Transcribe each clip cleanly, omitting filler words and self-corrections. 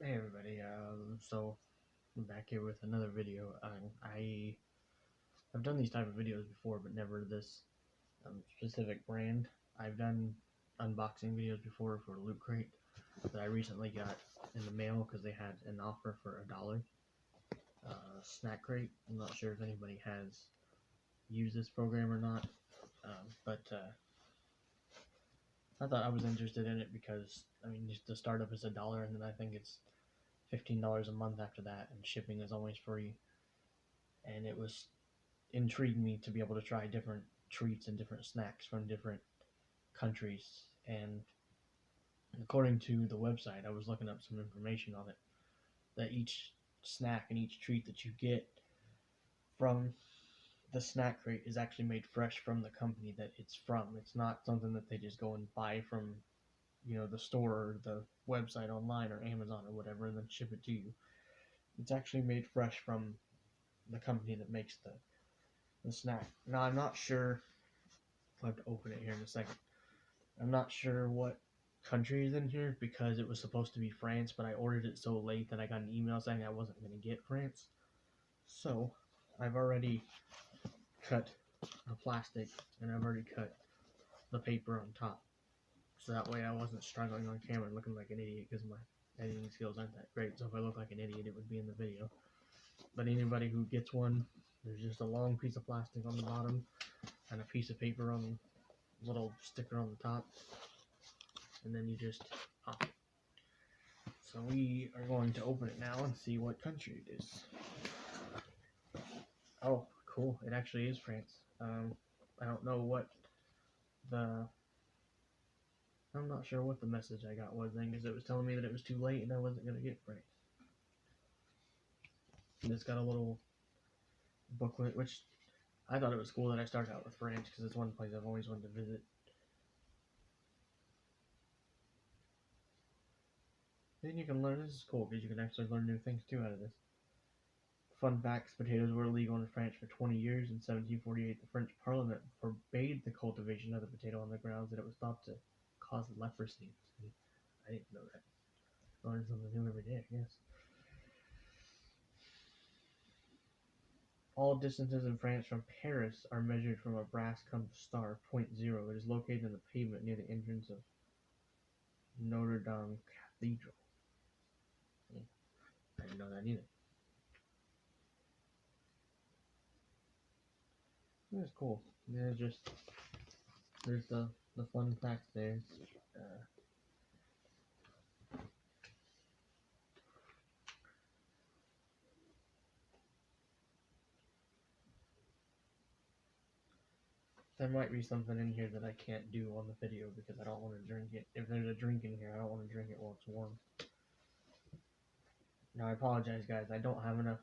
Hey everybody, so I'm back here with another video. I have done these type of videos before, but never this specific brand. I've done unboxing videos before for Loot Crate that I recently got in the mail because they had an offer for $1. Snack Crate. I'm not sure if anybody has used this program or not, but I thought I was interested in it because just the startup is $1, and then I think it's $15 a month after that, and shipping is always free. And it was intrigued me to be able to try different treats and different snacks from different countries. And according to the website, I was looking up some information on it, that each snack and each treat that you get from the Snack Crate is actually made fresh from the company that it's from. It's not something that they just go and buy from, the store or the website online or Amazon or whatever and then ship it to you. It's actually made fresh from the company that makes the snack. Now, I'm not sure. I'll have to open it here in a second. I'm not sure what country is in here because it was supposed to be France, but I ordered it so late that I got an email saying I wasn't going to get France. So I've already cut the plastic and I've already cut the paper on top. So that way I wasn't struggling on camera looking like an idiot because my editing skills aren't that great. So if I look like an idiot, it would be in the video. But anybody who gets one, there's just a long piece of plastic on the bottom and a piece of paper on the little sticker on the top, and then you just pop it. So we are going to open it now and see what country it is. Oh, cool! It actually is France. I don't know what I'm not sure what the message I got was then, because it was telling me that it was too late and I wasn't gonna get France. And it's got a little booklet, which I thought it was cool that I started out with France because it's one place I've always wanted to visit. Then you can learn. This is cool because you can actually learn new things too out of this. Fun facts: potatoes were illegal in France for 20 years. In 1748, the French Parliament forbade the cultivation of the potato on the grounds that it was thought to cause leprosy. I didn't know that. Learn something new every day, I guess. All distances in France from Paris are measured from a brass compass star, point zero. It is located in the pavement near the entrance of Notre Dame Cathedral. I didn't know that either. That's cool. There's the fun facts there. There might be something in here that I can't do on the video because I don't want to drink it. If there's a drink in here, I don't want to drink it while it's warm. Now, I apologize, guys. I don't have enough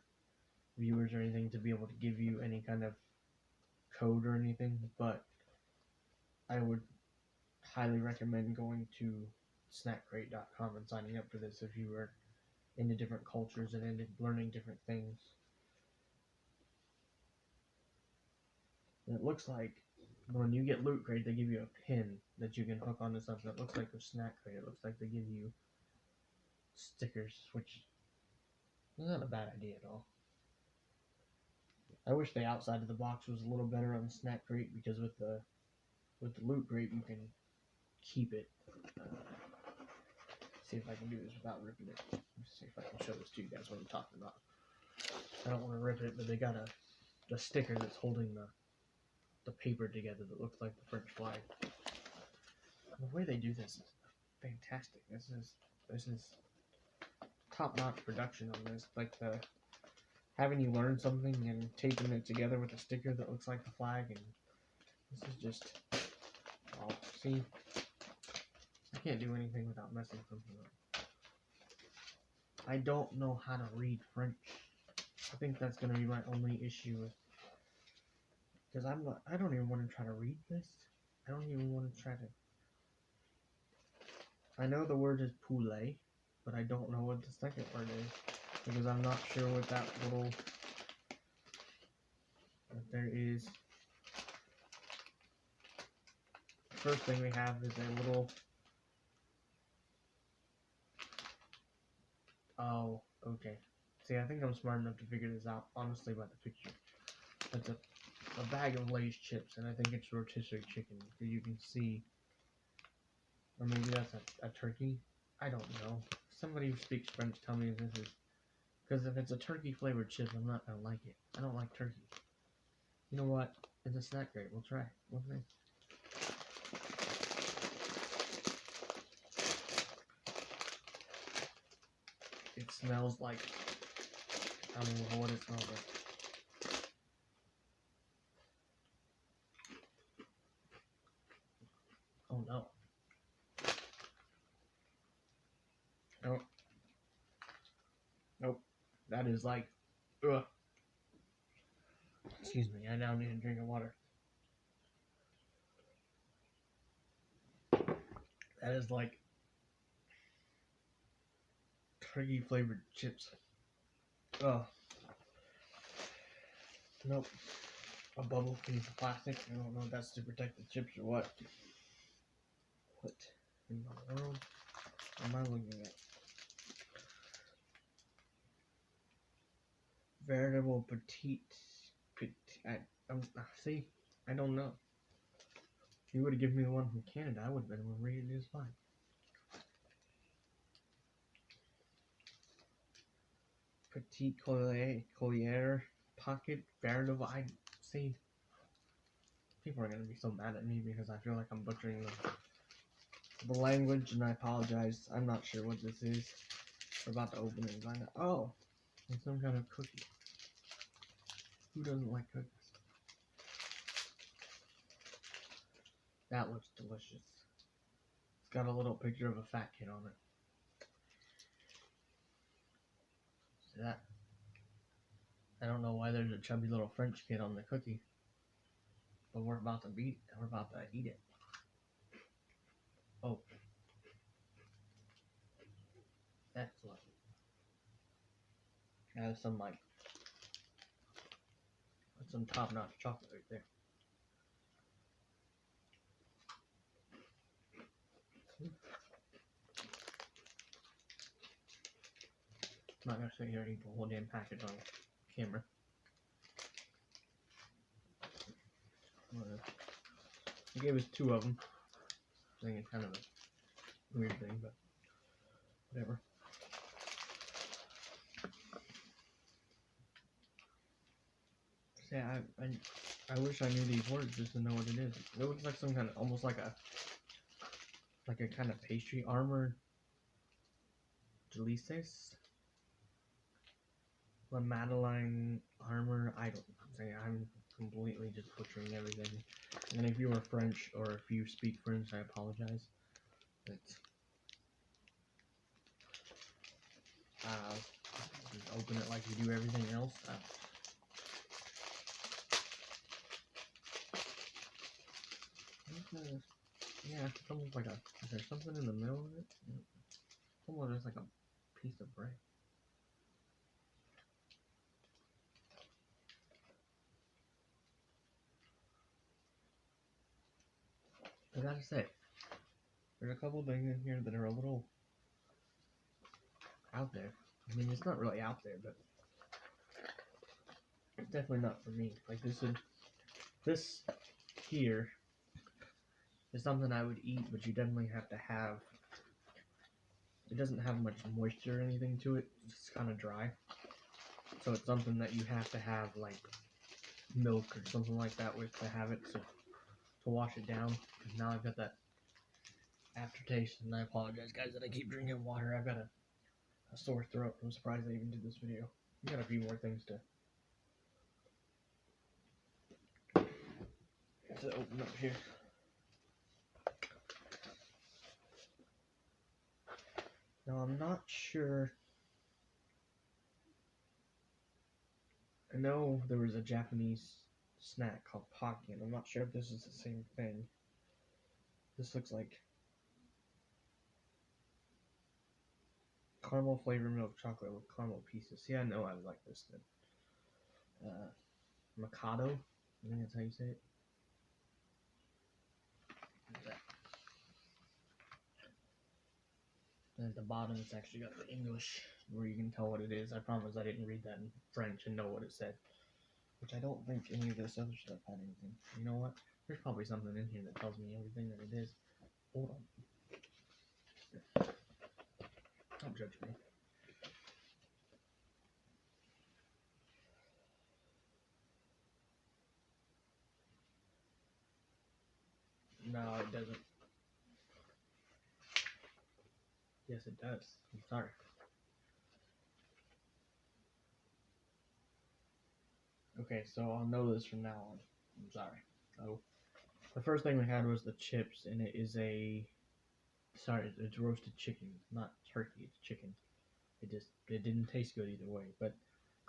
viewers or anything to be able to give you any kind of code or anything, but I would highly recommend going to snackcrate.com and signing up for this if you are into different cultures and into learning different things. And it looks like when you get Loot Crate, they give you a pin that you can hook onto something that looks like a Snack Crate. It looks like they give you stickers, which is not a bad idea at all. I wish the outside of the box was a little better on the Snack Crate because with the Loot Crate you can keep it. See if I can do this without ripping it. Let's see if I can show this to you guys what I'm talking about. I don't want to rip it, but they got a sticker that's holding the paper together that looks like the French flag. The way they do this is fantastic. This is top-notch production on this. Like having you learn something and taping it together with a sticker that looks like the flag, and this is just, oh, see, I can't do anything without messing something up. I don't know how to read French. I think that's going to be my only issue with, because I don't even want to try to read this. I don't even want to try to. I know the word is poulet, but I don't know what the second word is, because I'm not sure what that little, what there is. The first thing we have is a little Oh, okay. See, I think I'm smart enough to figure this out, honestly, by the picture. It's a bag of Lay's chips, and I think it's rotisserie chicken. Because you can see, or maybe that's a turkey. I don't know. Somebody who speaks French, tell me if this is. Because if it's a turkey flavored chip, I'm not gonna like it. I don't like turkey. You know what? It's a snack grade. We'll try. We'll see. It smells like, I don't know what it smells like. Oh no. Nope. Nope. That is like, ugh. Excuse me, I now need a drink of water. That is like turkey flavored chips. Oh. Nope. A bubble piece of plastic. I don't know if that's to protect the chips or what. What in the world am I looking at? Veritable see, I don't know. If you would have given me the one from Canada, I would have been able to read it just fine. Petite Collier pocket veritable. I see. People are gonna be so mad at me because I feel like I'm butchering the language, and I apologize. I'm not sure what this is. We're about to open it and find out. Oh, it's some kind of cookie. Who doesn't like cookies? That looks delicious. It's got a little picture of a fat kid on it. See that? I don't know why there's a chubby little French kid on the cookie, but we're about to eat it. Oh, excellent. That's some top-notch chocolate right there. I'm not gonna sit here and eat the whole damn package on camera. He gave us 2 of them. I think it's kind of a weird thing, but whatever. See, I wish I knew these words just to know what it is. It looks like some kind of, almost like a kind of pastry. Armor Delices? La Madeleine Armor. I don't say, I'm completely just butchering everything. And if you are French or if you speak French, I apologize. It's just open it like you do everything else. Yeah, it's almost like is there something in the middle of it? It's almost just like a piece of bread. I gotta say, there's a couple things in here that are a little out there. I mean, it's not really out there, but it's definitely not for me. Like this here is something I would eat, but you definitely have to have. It doesn't have much moisture or anything to it. It's kind of dry. So it's something that you have to have like milk or something like that with to have it to wash it down. Because now I've got that aftertaste, and I apologize, guys, that I keep drinking water. I've got a sore throat. I'm surprised I even did this video. We got a few more things to open up here. Now I'm not sure. I know there was a Japanese snack called Pocky, and I'm not sure if this is the same thing. This looks like caramel flavored milk chocolate with caramel pieces. See, I know I would like this then. Mikado, I think that's how you say it. And at the bottom, it's actually got the English where you can tell what it is. I promise I didn't read that in French and know what it said. Which I don't think any of this other stuff had anything. You know what? There's probably something in here that tells me everything that it is. Hold on. Don't judge me. No, it doesn't. Yes, it does. I'm sorry. Okay, so I'll know this from now on. I'm sorry. Oh, the first thing we had was the chips, and it is a. Sorry, it's roasted chicken, not turkey. It's chicken. It didn't taste good either way, but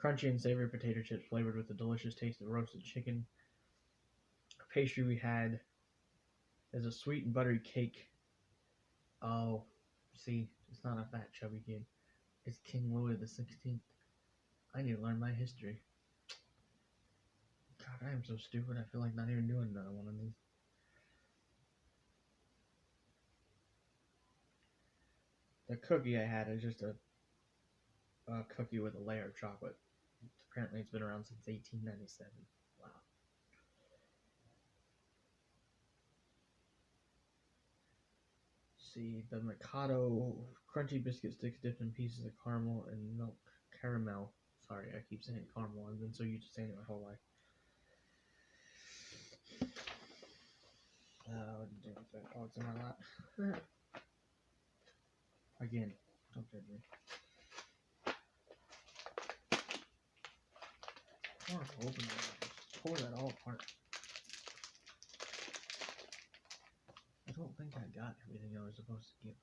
crunchy and savory potato chips flavored with the delicious taste of roasted chicken. Pastry we had is a sweet and buttery cake. Oh, see, it's not a fat chubby kid. It's King Louis the 16th. I need to learn my history. God, I am so stupid. I feel like not even doing another one of these. The cookie I had is just a cookie with a layer of chocolate. Apparently, it's been around since 1897. Wow. See, the Mikado crunchy biscuit sticks dipped in pieces of caramel and milk caramel. Sorry, I keep saying caramel. I've been so used to saying it my whole life. What did you do with that? Oh, it's in my lap. Again, don't judge me. I want to open that. Pour that all apart. I don't think I got everything I was supposed to get.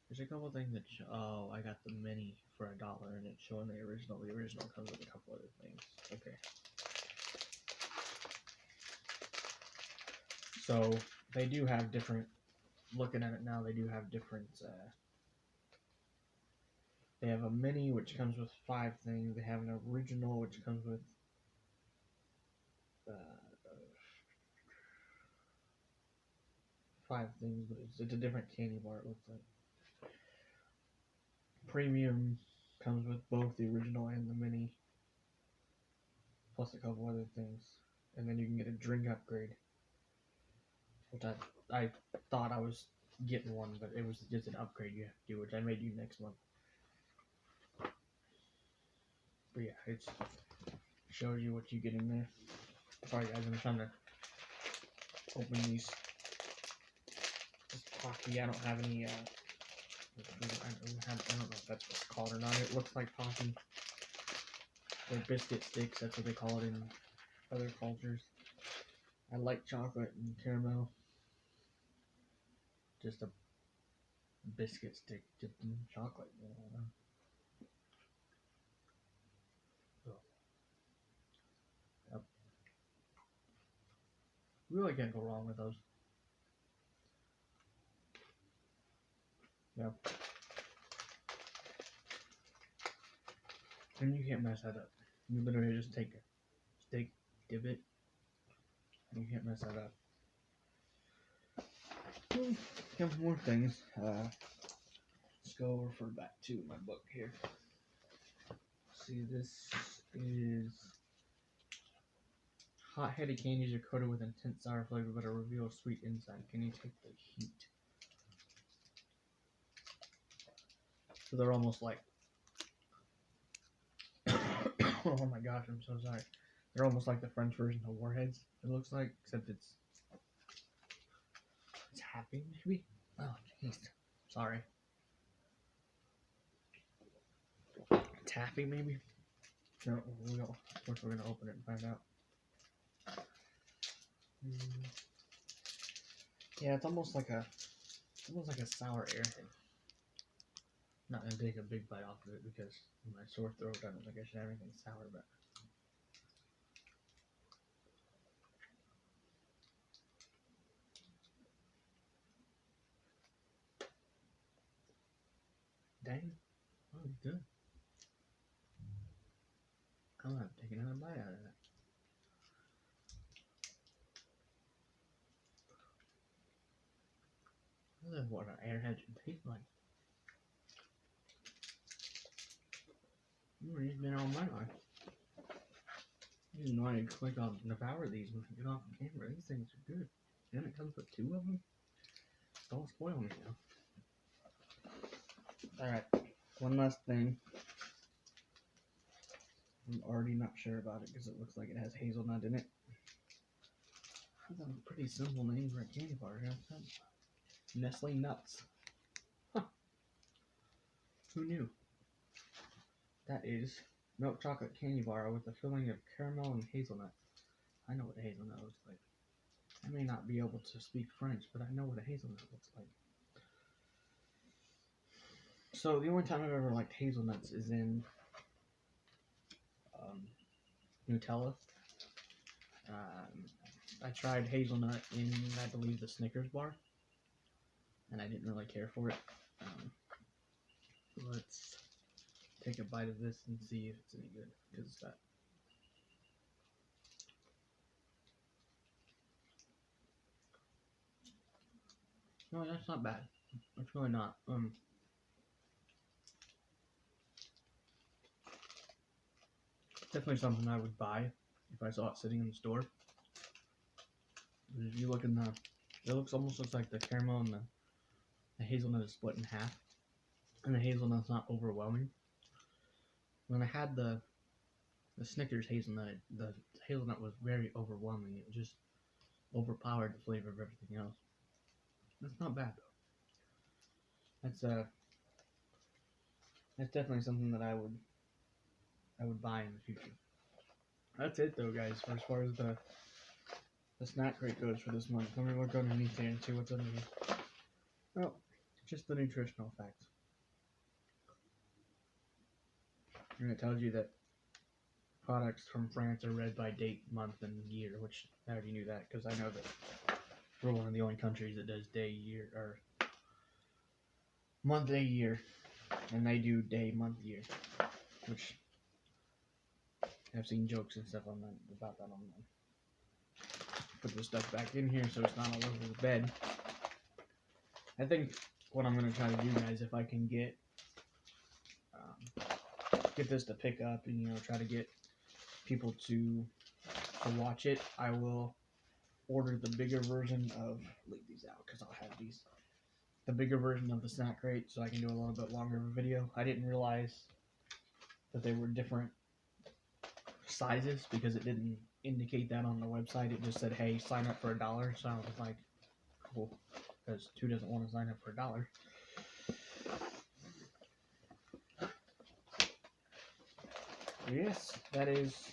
There's a couple things that oh, I got the mini for $1 and it's showing the original. The original comes with a couple other things. Okay. So they do have different. Looking at it now, they do have different. They have a mini which comes with 5 things. They have an original which comes with 5 things, but it's a different candy bar. It looks like. Premium comes with both the original and the mini, plus a couple other things, and then you can get a drink upgrade, which I thought I was getting one, but it was just an upgrade you have to do, which I may do next month. But yeah, it shows you what you get in there. Sorry guys, I'm trying to open these. This Pocky, I don't have any. I don't know if that's what it's called or not. It looks like Pocky. They're biscuit sticks. That's what they call it in other cultures. I like chocolate and caramel. Just a biscuit stick dipped in chocolate. So, yep. You really can't go wrong with those. Yep. And you can't mess that up. You literally just take a stick, dip it, and you can't mess that up. A couple more things. Let's go refer back to my book here. See, this is hot-headed candies are coated with intense sour flavor but are revealed sweet inside. Can you take the heat? So they're almost like oh my gosh, I'm so sorry. They're almost like the French version of Warheads, it looks like, except it's happy, maybe? Oh, jeez. Sorry. Taffy, maybe? No, of course we're gonna open it and find out. Yeah, it's almost like a sour air thing. Not gonna take a big bite off of it because of my sore throat. I don't think I should have anything sour, but dang, oh, it's good. I'm gonna have to take another bite out of that. Ugh. is what an Airhead should taste like. These been all my life. I didn't know I could click on the power of these when I get off the camera. These things are good. And it comes with 2 of them. Don't spoil me now. Alright, one last thing. I'm already not sure about it because it looks like it has hazelnut in it. That's a pretty simple name for a candy bar. Nestle Nuts. Huh. Who knew? That is milk chocolate candy bar with a filling of caramel and hazelnut. I know what a hazelnut looks like. I may not be able to speak French, but I know what a hazelnut looks like. So the only time I've ever liked hazelnuts is in Nutella. I tried hazelnut in, I believe, the Snickers bar, and I didn't really care for it. Let's take a bite of this and see if it's any good, because that. No, that's not bad. It's really not. Definitely something I would buy if I saw it sitting in the store. If you look in the, it looks almost like the caramel and the hazelnut is split in half, and the hazelnut's not overwhelming. When I had the Snickers hazelnut, the hazelnut was very overwhelming. It just overpowered the flavor of everything else. That's not bad though. That's definitely something that I would buy in the future. That's it though, guys. For as far as the snack crate goes for this month, let me look underneath here and see what's underneath. Well, just the nutritional facts. And it tells you that products from France are read by date, month, and year, which I already knew that because I know that we're one of the only countries that does day, year, or month, day, year, and they do day, month, year, which I've seen jokes and stuff on that about that online. Put this stuff back in here so it's not all over the bed. I think what I'm gonna try to do, guys, if I can get this to pick up and try to get people to watch it, I will order the bigger version of, leave these out because I'll have the bigger version of the snack crate so I can do a little bit longer of a video. I didn't realize that they were different sizes because it didn't indicate that on the website. It just said, hey, sign up for $1. So I was like, cool, because 2 doesn't want to sign up for $1. Yes, that is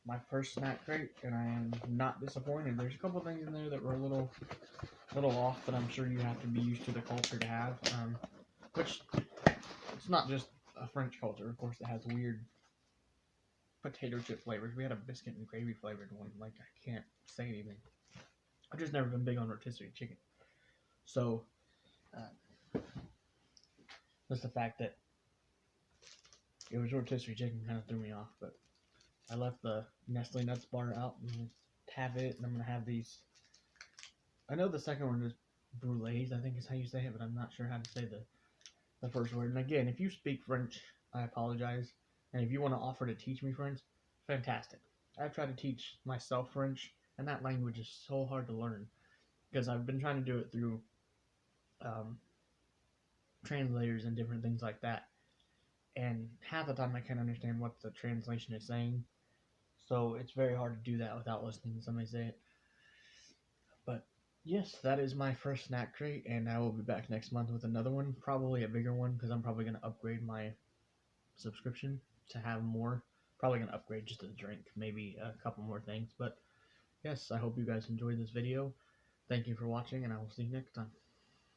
my first snack crate, and I am not disappointed. There's a couple things in there that were a little off, but I'm sure you have to be used to the culture to have. Which it's not just a French culture, of course. It has weird potato chip flavors. We had a biscuit and gravy flavored one. Like, I can't say anything. I've just never been big on rotisserie chicken. So, just the fact that it was rotisserie chicken kind of threw me off. But I left the Nestle Nuts bar out and have it. And I'm going to have these. I know the second one is brulees, I think is how you say it, but I'm not sure how to say the first word. And again, if you speak French, I apologize. And if you want to offer to teach me French, fantastic. I've tried to teach myself French, and that language is so hard to learn because I've been trying to do it through translators and different things like that. And half the time I can't understand what the translation is saying. So it's very hard to do that without listening to somebody say it. But yes, that is my first snack crate, and I will be back next month with another one, probably a bigger one, because I'm probably going to upgrade my subscription to have more. Probably going to upgrade just a drink, maybe a couple more things. But yes, I hope you guys enjoyed this video. Thank you for watching, and I will see you next time.